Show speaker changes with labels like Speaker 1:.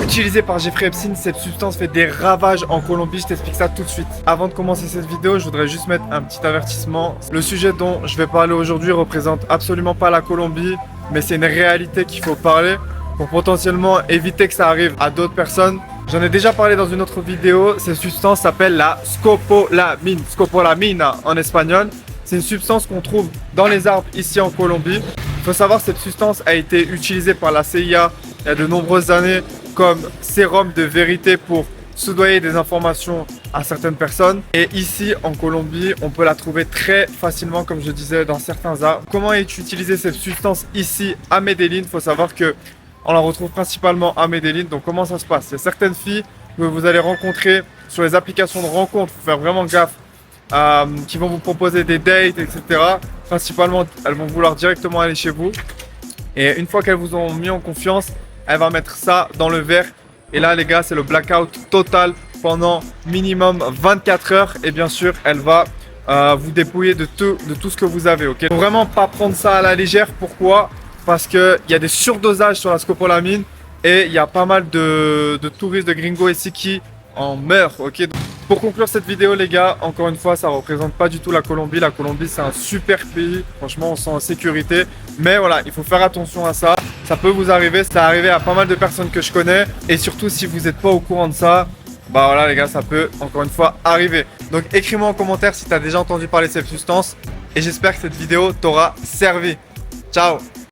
Speaker 1: utilisée par Jeffrey Epstein. Cette substance fait des ravages en Colombie, je t'explique ça tout de suite. Avant de commencer cette vidéo, je voudrais juste mettre un petit avertissement. Le sujet dont je vais parler aujourd'hui représente absolument pas la Colombie, mais c'est une réalité qu'il faut parler pour potentiellement éviter que ça arrive à d'autres personnes. J'en ai déjà parlé dans une autre vidéo. Cette substance s'appelle la scopolamine, scopolamina en espagnol. C'est une substance qu'on trouve dans les arbres ici en Colombie. Il faut savoir que cette substance a été utilisée par la CIA il y a de nombreuses années comme sérum de vérité pour soudoyer des informations à certaines personnes. Et ici en Colombie, on peut la trouver très facilement, comme je disais, dans certains arbres. Comment est utilisée cette substance ici à Medellín? Il faut savoir que on la retrouve principalement à Medellín. Donc comment ça se passe? Il y a certaines filles que vous allez rencontrer sur les applications de rencontres. Il faut faire vraiment gaffe. Qui vont vous proposer des dates, etc. Principalement, elles vont vouloir directement aller chez vous. Et une fois qu'elles vous ont mis en confiance, elles vont mettre ça dans le verre. Et là, les gars, c'est le blackout total pendant minimum 24 heures. Et bien sûr, elle va vous dépouiller de tout ce que vous avez. Ok, faut vraiment pas prendre ça à la légère. Pourquoi? Parce qu'il y a des surdosages sur la scopolamine. Et il y a pas mal de touristes, de gringos ici qui en meurent. Ok. Pour conclure cette vidéo, les gars, encore une fois, ça représente pas du tout la Colombie. La Colombie, c'est un super pays. Franchement, on se sent en sécurité. Mais voilà, il faut faire attention à ça. Ça peut vous arriver. Ça est arrivé à pas mal de personnes que je connais. Et surtout, si vous n'êtes pas au courant de ça, bah voilà, les gars, ça peut encore une fois arriver. Donc, écris-moi en commentaire si tu as déjà entendu parler de cette substance. Et j'espère que cette vidéo t'aura servi. Ciao!